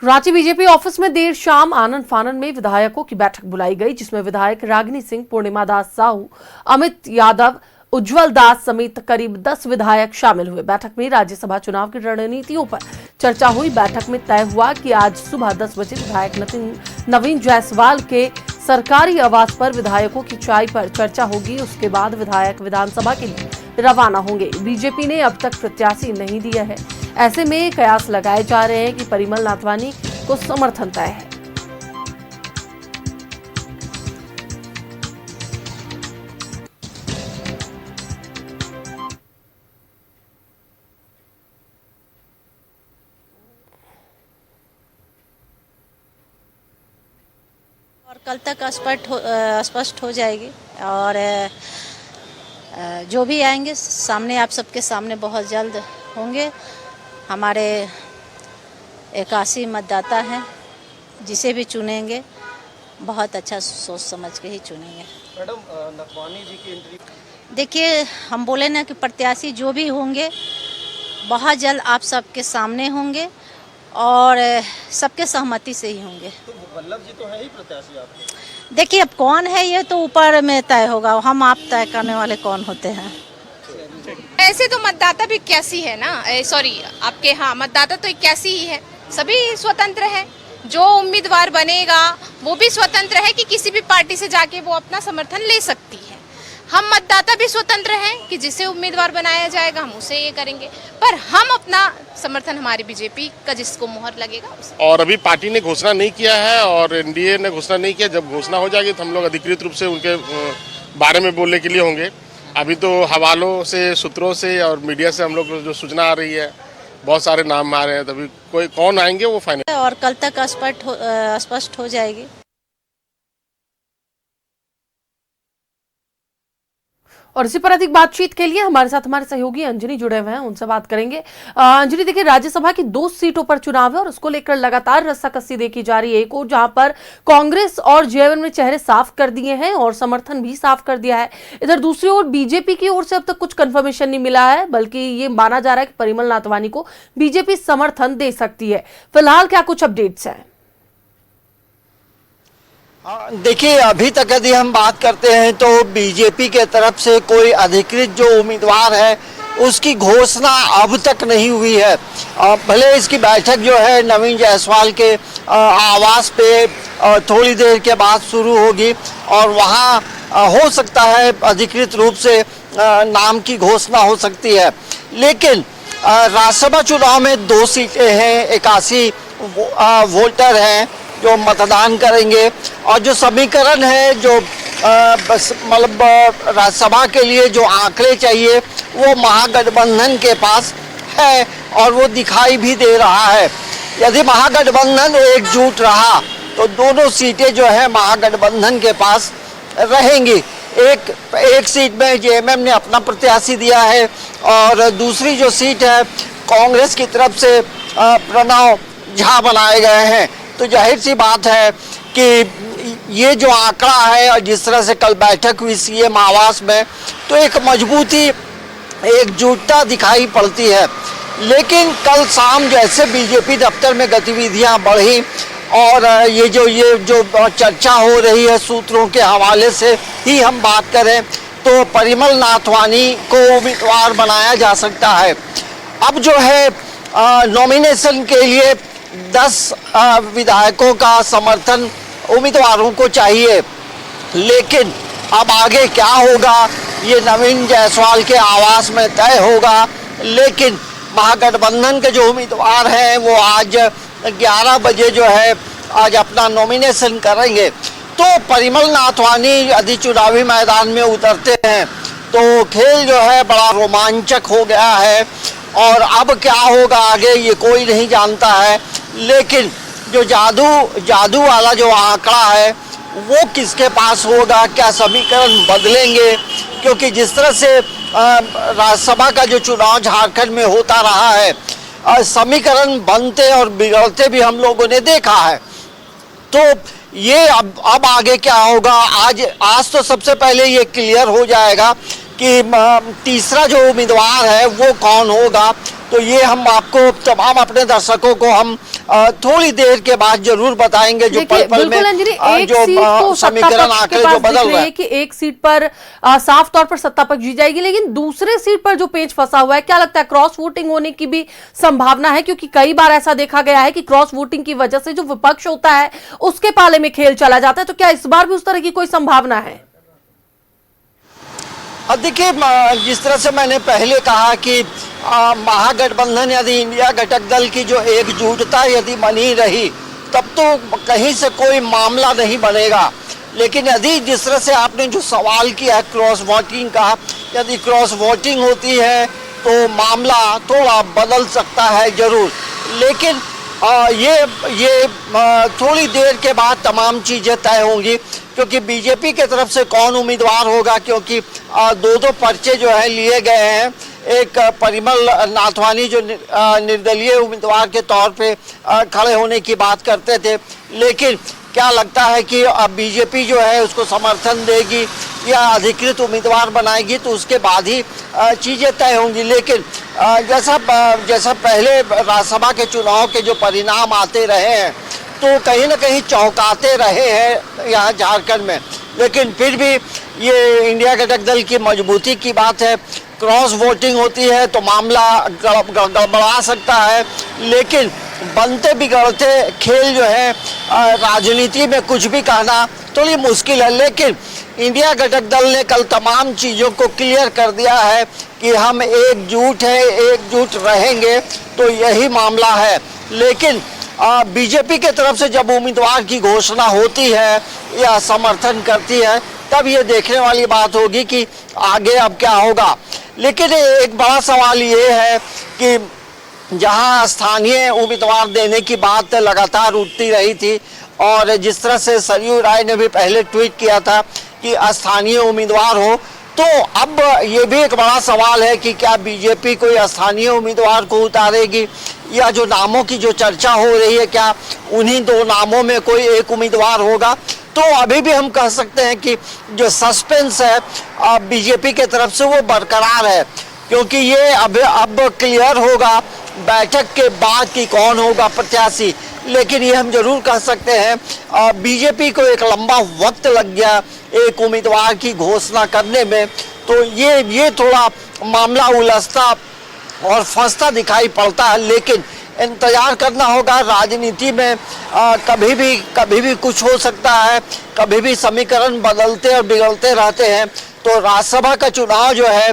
Ranchi BJP office में देर शाम आनन फानन में विधायकों की बैठक बुलाई गई, जिसमें विधायक रागिनी सिंह, पूर्णिमा दास साहू, अमित यादव, उज्जवल दास समेत करीब 10 विधायक शामिल हुए। बैठक में राज्यसभा चुनाव की रणनीतियों पर चर्चा हुई। बैठक में तय हुआ कि आज सुबह 10 बजे विधायक नवीन जायसवाल के सरकारी आवास पर विधायकों की चाय पर चर्चा होगी। उसके बाद विधायक विधानसभा के लिए रवाना होंगे। बीजेपी ने अब तक प्रत्याशी नहीं दिया है, ऐसे में कयास लगाए जा रहे हैं कि परिमल नाथवानी को समर्थन तय है। और कल तक स्पष्ट हो जाएगी और जो भी आएंगे सामने, आप सबके सामने बहुत जल्द होंगे। हमारे 81 मतदाता हैं, जिसे भी चुनेंगे बहुत अच्छा सोच समझ के ही चुनेंगे। मैडम, नथवानी जी की एंट्री, देखिए, हम बोले ना कि प्रत्याशी जो भी होंगे बहुत जल्द आप सबके सामने होंगे और सबके सहमति से ही होंगे। तो वल्लभ जी तो है ही प्रत्याशी आपके। देखिए, अब कौन है ये तो ऊपर में तय होगा, हम आप तय करने वाले कौन होते हैं। ऐसे तो मतदाता भी 81 है ना, सॉरी आपके, हाँ मतदाता तो 81 ही है, सभी स्वतंत्र है। जो उम्मीदवार बनेगा वो भी स्वतंत्र है कि किसी भी पार्टी से जाके वो अपना समर्थन ले सकती है। हम मतदाता भी स्वतंत्र हैं कि जिसे उम्मीदवार बनाया जाएगा हम उसे ये करेंगे, पर हम अपना समर्थन हमारी बीजेपी का जिसको मोहर लगेगा उसे। और अभी पार्टी ने घोषणा नहीं किया है और एनडीए ने घोषणा नहीं किया। जब घोषणा हो जाएगी तो हम लोग अधिकृत रूप से उनके बारे में बोलने के लिए होंगे। अभी तो हवालों से, सूत्रों से और मीडिया से हम लोग जो सूचना आ रही है, बहुत सारे नाम आ रहे हैं, तभी कोई कौन आएंगे वो फाइनल और कल तक स्पष्ट हो जाएगी। और इसी पर अधिक बातचीत के लिए हमारे साथ हमारे सहयोगी अंजनी जुड़े हुए हैं, उनसे बात करेंगे। अंजनी, देखिए, राज्यसभा की 2 सीटों पर चुनाव है और उसको लेकर लगातार रस्साकसी देखी जा रही है। एक और जहां पर कांग्रेस और जेएमएम ने चेहरे साफ कर दिए हैं और समर्थन भी साफ कर दिया है, इधर दूसरी ओर बीजेपी की ओर से अब तक कुछ कंफर्मेशन नहीं मिला है, बल्कि ये माना जा रहा है कि परिमल नाथवानी को बीजेपी समर्थन दे सकती है। फिलहाल क्या कुछ अपडेट्स हैं? देखिए, अभी तक यदि हम बात करते हैं तो बीजेपी के तरफ से कोई अधिकृत जो उम्मीदवार है उसकी घोषणा अब तक नहीं हुई है। भले इसकी बैठक जो है नवीन जायसवाल के आवास पे थोड़ी देर के बाद शुरू होगी और वहाँ हो सकता है अधिकृत रूप से नाम की घोषणा हो सकती है। लेकिन राज्यसभा चुनाव में 2 सीटें हैं, 81 वोटर हैं जो मतदान करेंगे और जो समीकरण है, जो मतलब राज्यसभा के लिए जो आंकड़े चाहिए वो महागठबंधन के पास है और वो दिखाई भी दे रहा है। यदि महागठबंधन एकजुट रहा तो दोनों सीटें जो है महागठबंधन के पास रहेंगी। एक सीट में जेएमएम ने अपना प्रत्याशी दिया है और दूसरी जो सीट है कांग्रेस की तरफ से प्रणव झा बनाए गए हैं। तो जाहिर सी बात है कि ये जो आंकड़ा है और जिस तरह से कल बैठक हुई सीएम आवास में, तो एक मजबूती, एकजुटता दिखाई पड़ती है। लेकिन कल शाम जैसे बीजेपी दफ्तर में गतिविधियां बढ़ी और ये जो चर्चा हो रही है, सूत्रों के हवाले से ही हम बात करें तो परिमल नाथवानी को उम्मीदवार बनाया जा सकता है। अब जो है नॉमिनेशन के लिए 10 विधायकों का समर्थन उम्मीदवारों को चाहिए, लेकिन अब आगे क्या होगा ये नवीन जायसवाल के आवास में तय होगा। लेकिन महागठबंधन के जो उम्मीदवार हैं वो आज 11 बजे जो है आज अपना नॉमिनेशन करेंगे। तो परिमल नाथवानी यदि चुनावी मैदान में उतरते हैं तो खेल जो है बड़ा रोमांचक हो गया है और अब क्या होगा आगे ये कोई नहीं जानता है। लेकिन जो जादू वाला जो आंकड़ा है वो किसके पास होगा, क्या समीकरण बदलेंगे, क्योंकि जिस तरह से राज्यसभा का जो चुनाव झारखंड में होता रहा है, समीकरण बनते और बिगड़ते भी हम लोगों ने देखा है। तो ये अब आगे क्या होगा, आज तो सबसे पहले ये क्लियर हो जाएगा कि तीसरा जो उम्मीदवार है वो कौन होगा, तो ये हम आपको तमाम अपने दर्शकों को हम थोड़ी देर के बाद जरूर बताएंगे। जो देखिए, पल-पल बिल्कुल अंजलि, एक जो सीट तो समीकरण सत्ता पक्ष आंकड़े के जो पास दिख बदल रही रहे है कि एक सीट पर साफ तौर पर सत्ता पक्ष जीत जाएगी, लेकिन दूसरे सीट पर जो पेंच फंसा हुआ है, क्या लगता है क्रॉस वोटिंग होने की भी संभावना है? क्योंकि कई बार ऐसा देखा गया है कि क्रॉस वोटिंग की वजह से जो विपक्ष होता है उसके पाले में खेल चला जाता है, तो क्या इस बार भी उस तरह की कोई संभावना है? देखिए, जिस तरह से मैंने पहले कहा कि महागठबंधन यदि इंडिया घटक दल की जो एकजुटता यदि बनी रही तब तो कहीं से कोई मामला नहीं बनेगा, लेकिन यदि जिस तरह से आपने जो सवाल किया है क्रॉस वोटिंग का, यदि क्रॉस वोटिंग होती है तो मामला थोड़ा बदल सकता है जरूर, लेकिन ये थोड़ी देर के बाद तमाम चीज़ें तय होंगी, क्योंकि बीजेपी के तरफ से कौन उम्मीदवार होगा, क्योंकि दो पर्चे जो है लिए गए हैं। एक परिमल नाथवानी जो निर्दलीय उम्मीदवार के तौर पे खड़े होने की बात करते थे, लेकिन क्या लगता है कि अब बीजेपी जो है उसको समर्थन देगी या अधिकृत उम्मीदवार बनाएगी, तो उसके बाद ही चीज़ें तय होंगी। लेकिन जैसा पहले राज्यसभा के चुनाव के जो परिणाम आते रहे हैं तो कहीं ना कहीं चौंकाते रहे हैं यहाँ झारखंड में, लेकिन फिर भी ये इंडिया घटक दल की मजबूती की बात है। क्रॉस वोटिंग होती है तो मामला गड़बड़ा सकता है, लेकिन बनते बिगड़ते खेल जो है राजनीति में कुछ भी कहना थोड़ी मुश्किल है, लेकिन इंडिया घटक दल ने कल तमाम चीज़ों को क्लियर कर दिया है कि हम एकजुट हैं, एकजुट रहेंगे, तो यही मामला है। लेकिन बीजेपी के तरफ से जब उम्मीदवार की घोषणा होती है या समर्थन करती है तब ये देखने वाली बात होगी कि आगे अब क्या होगा। लेकिन एक बड़ा सवाल ये है कि जहां स्थानीय उम्मीदवार देने की बात लगातार उठती रही थी, और जिस तरह से सरयू राय ने भी पहले ट्वीट किया था कि स्थानीय उम्मीदवार हो, तो अब ये भी एक बड़ा सवाल है कि क्या बीजेपी कोई स्थानीय उम्मीदवार को उतारेगी, या जो नामों की जो चर्चा हो रही है क्या उन्हीं दो नामों में कोई एक उम्मीदवार होगा। तो अभी भी हम कह सकते हैं कि जो सस्पेंस है बीजेपी के तरफ से वो बरकरार है, क्योंकि ये अब क्लियर होगा बैठक के बाद कि कौन होगा प्रत्याशी। लेकिन ये हम जरूर कह सकते हैं बीजेपी को एक लंबा वक्त लग गया एक उम्मीदवार की घोषणा करने में, तो ये थोड़ा मामला उलझता और फंसता दिखाई पड़ता है। लेकिन इंतजार करना होगा, राजनीति में कभी भी कुछ हो सकता है, कभी भी समीकरण बदलते और बिगड़ते रहते हैं। तो राज्यसभा का चुनाव जो है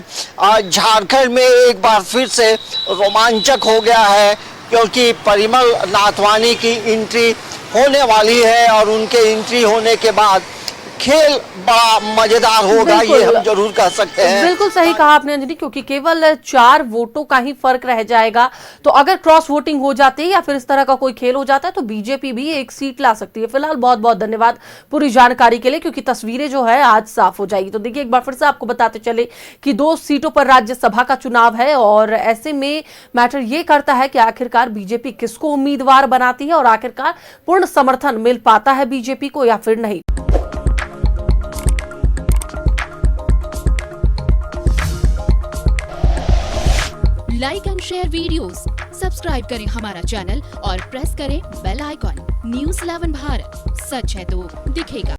झारखंड में एक बार फिर से रोमांचक हो गया है, क्योंकि परिमल नाथवानी की एंट्री होने वाली है, और उनके एंट्री होने के बाद खेल बड़ा मजेदार होगा, ये हम जरूर कह सकते हैं। बिल्कुल सही कहा आपने अंजलि, क्योंकि केवल 4 वोटों का ही फर्क रह जाएगा। तो अगर क्रॉस वोटिंग हो जाती है या फिर इस तरह का कोई खेल हो जाता है तो बीजेपी भी एक सीट ला सकती है। फिलहाल बहुत बहुत धन्यवाद पूरी जानकारी के लिए, क्योंकि तस्वीरें जो है आज साफ हो जाएगी। तो देखिए, एक बार फिर से आपको बताते चले कि 2 सीटों पर राज्यसभा का चुनाव है, और ऐसे में मैटर ये करता है कि आखिरकार बीजेपी किसको उम्मीदवार बनाती है और आखिरकार पूर्ण समर्थन मिल पाता है बीजेपी को या फिर नहीं। Like and share videos, subscribe करें हमारा चैनल और प्रेस करें बेल आइकॉन। न्यूज़ 11 भारत, सच है तो दिखेगा।